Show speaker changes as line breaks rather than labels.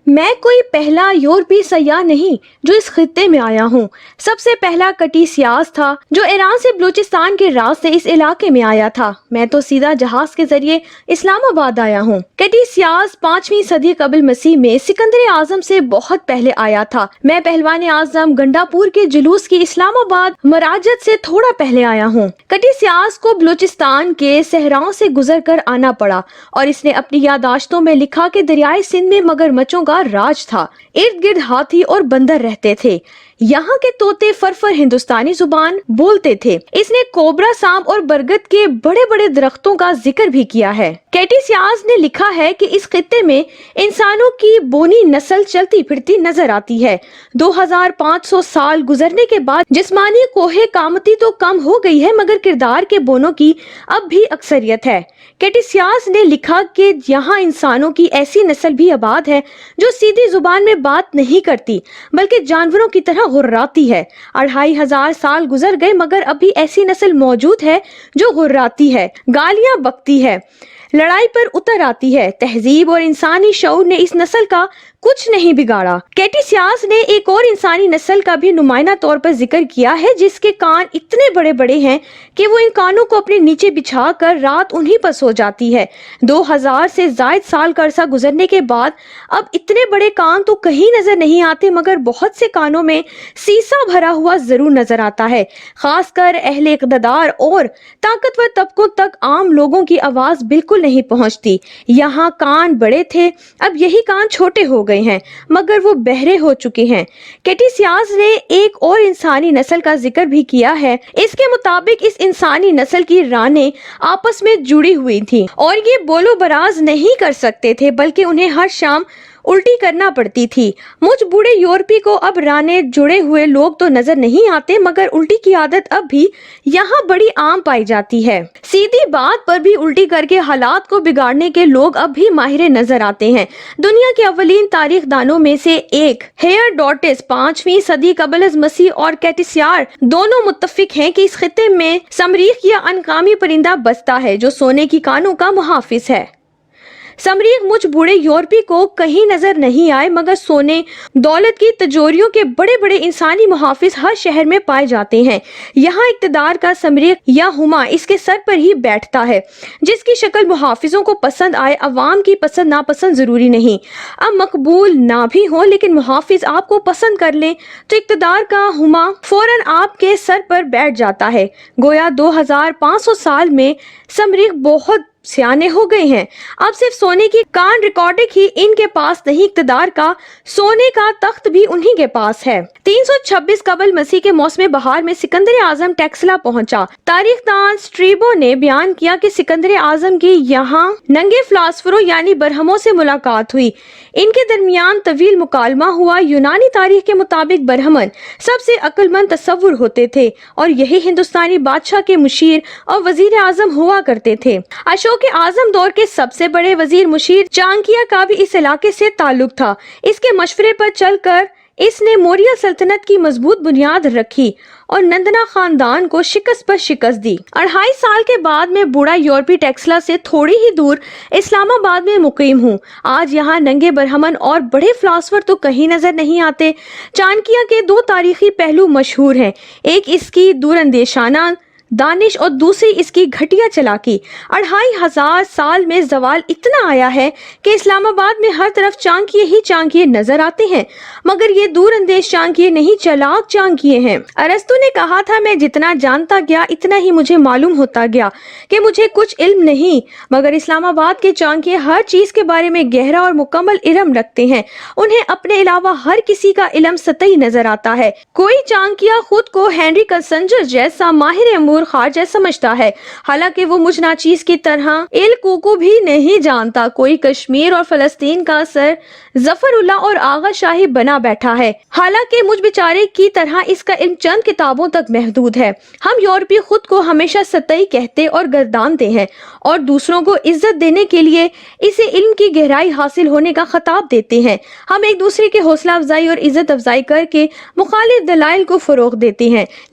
میں کوئی پہلا یورپی سیاح نہیں جو اس خطے میں آیا ہوں۔ سب سے پہلا کٹی سیاح تھا جو ایران سے بلوچستان کے راستے اس علاقے میں آیا تھا۔ میں تو سیدھا جہاز کے ذریعے اسلام آباد آیا ہوں۔ کٹی سیاح 5ویں صدی قبل مسیح میں سکندر اعظم سے بہت پہلے آیا تھا۔ میں پہلوان اعظم گنڈا پور کے جلوس کی اسلام آباد مراجت سے تھوڑا پہلے آیا ہوں۔ کٹی سیاح کو بلوچستان کے صحراؤں سے گزر کر آنا پڑا اور اس نے اپنی یادداشتوں میں لکھا کہ دریائے سندھ میں مگرمچھوں کا راج تھا، ارد گرد ہاتھی اور بندر رہتے تھے، یہاں کے طوطے فرفر ہندوستانی زبان بولتے تھے۔ اس نے کوبرا، سانپ اور برگد کے بڑے بڑے درختوں کا ذکر بھی کیا ہے۔ کیٹی سیاز نے لکھا ہے کہ اس خطے میں انسانوں کی بونی نسل چلتی پھرتی نظر آتی ہے۔ 2500 سال گزرنے کے بعد جسمانی کوہ کامتی تو کم ہو گئی ہے مگر کردار کے بونوں کی اب بھی اکثریت ہے۔ کیٹی سیاز نے لکھا کہ یہاں انسانوں کی ایسی نسل بھی آباد ہے جو سیدھی زبان میں بات نہیں کرتی بلکہ جانوروں کی طرح غراتی ہے۔ 2500 سال گزر گئے مگر ابھی ایسی نسل موجود ہے جو غراتی ہے، گالیاں بکتی ہے، لڑائی پر اتر آتی ہے۔ تہذیب اور انسانی شعور نے اس نسل کا کچھ نہیں بگاڑا۔ کیٹی سیاز نے ایک اور انسانی نسل کا بھی نمائندہ طور پر ذکر کیا ہے جس کے کان اتنے بڑے بڑے ہیں کہ وہ ان کانوں کو اپنے نیچے بچھا کر رات انہی پر سو جاتی ہے۔ 2000 سے زائد سال کا عرصہ گزرنے کے بعد اب اتنے بڑے کان تو کہیں نظر نہیں آتے مگر بہت سے کانوں میں سیسا بھرا ہوا ضرور نظر آتا ہے۔ خاص کر اہل اقتدار اور طاقتور طبقوں تک عام لوگوں کی آواز بالکل نہیں پہنچتی۔ یہاں کان بڑے تھے، اب یہی کان چھوٹے ہو گئے ہیں مگر وہ بہرے ہو چکے ہیں۔ کیٹی سیاز نے ایک اور انسانی نسل کا ذکر بھی کیا ہے۔ اس کے مطابق اس انسانی نسل کی رانیں آپس میں جڑی ہوئی تھیں اور یہ بولو براز نہیں کر سکتے تھے بلکہ انہیں ہر شام الٹی کرنا پڑتی تھی۔ مجھ بوڑھے یورپی کو اب رانے جڑے ہوئے لوگ تو نظر نہیں آتے مگر الٹی کی عادت اب بھی یہاں بڑی عام پائی جاتی ہے۔ سیدھی بات پر بھی الٹی کر کے حالات کو بگاڑنے کے لوگ اب بھی ماہر نظر آتے ہیں۔ دنیا کے اولین تاریخ دانوں میں سے ایک ہیروڈوٹس 5ویں صدی قبل از مسیح اور کیٹیسیار دونوں متفق ہیں کہ اس خطے میں سمریخ یا انکامی پرندہ بستا ہے جو سونے کی کانوں کا محافظ ہے۔ سمریخ مجھ بوڑھے یورپی کو کہیں نظر نہیں آئے مگر سونے دولت کی تجوریوں کے بڑے بڑے انسانی محافظ ہر شہر میں پائے جاتے ہیں۔ یہاں اقتدار کا سمریخ یا ہما اس کے سر پر ہی بیٹھتا ہے جس کی شکل محافظوں کو پسند آئے۔ عوام کی پسند ناپسند ضروری نہیں، اب مقبول نہ بھی ہو لیکن محافظ آپ کو پسند کر لیں تو اقتدار کا ہما فوراً آپ کے سر پر بیٹھ جاتا ہے۔ گویا 2500 سال میں سمریخ بہت سیانے ہو گئے ہیں۔ اب صرف سونے کی کان ریکارڈنگ ہی ان کے پاس نہیں، اقتدار کا سونے کا تخت بھی انہی کے پاس ہے۔ 326 قبل مسیح کے موسم بہار میں سکندر اعظم ٹیکسلا پہنچا۔ تاریخ دان سٹریبو نے بیان کیا کہ سکندر اعظم کی یہاں ننگے فلاسفروں یعنی برہموں سے ملاقات ہوئی، ان کے درمیان طویل مکالمہ ہوا۔ یونانی تاریخ کے مطابق برہمن سب سے عقل مند تصور ہوتے تھے اور یہی ہندوستانی بادشاہ کے مشیر اور وزیر اعظم ہوا کرتے تھے۔ اشوک کے اعظم دور کے سب سے بڑے وزیر مشیر چانکیہ کا بھی اس علاقے سے تعلق تھا۔ اس کے مشورے پر چل کر اس نے موریہ سلطنت کی مضبوط بنیاد رکھی اور نندنا خاندان کو شکست پر شکست دی۔ 2.5 سال کے بعد میں بوڑھا یورپی ٹیکسلا سے تھوڑی ہی دور اسلام آباد میں مقیم ہوں۔ آج یہاں ننگے برہمن اور بڑے فلاسفر تو کہیں نظر نہیں آتے۔ چانکیہ کے 2 تاریخی پہلو مشہور ہیں، ایک اس کی دور اندیشانہ دانش اور دوسری اس کی گھٹیا چلاکی۔ 2500 سال میں زوال اتنا آیا ہے کہ اسلام آباد میں ہر طرف چانکیے ہی چانکیے نظر آتے ہیں مگر یہ دور اندیش چانکیے نہیں، چلاک چانکیے ہیں۔ ارسطو نے کہا تھا میں جتنا جانتا گیا اتنا ہی مجھے معلوم ہوتا گیا کہ مجھے کچھ علم نہیں، مگر اسلام آباد کے چانکیے ہر چیز کے بارے میں گہرا اور مکمل علم رکھتے ہیں، انہیں اپنے علاوہ ہر کسی کا علم سطحی نظر آتا ہے۔ کوئی چانکیہ خود کو ہینری کنسنجر جیسا ماہر امور خارجہ سمجھتا ہے حالانکہ وہ مجھ ناچیز کی طرح ایل کوکو بھی نہیں جانتا۔ کوئی کشمیر اور فلسطین کا سر ظفر اللہ اور آغا شاہی بنا بیٹھا ہے حالانکہ مجھ بیچارے کی طرح اس کا علم چند کتابوں تک محدود ہے۔ ہم یورپی خود کو ہمیشہ سطحی کہتے اور گردانتے ہیں اور دوسروں کو عزت دینے کے لیے اسے علم کی گہرائی حاصل ہونے کا خطاب دیتے ہیں۔ ہم ایک دوسرے کے حوصلہ افزائی اور عزت افزائی کر کے مخالف دلائل کو فروغ دیتے ہیں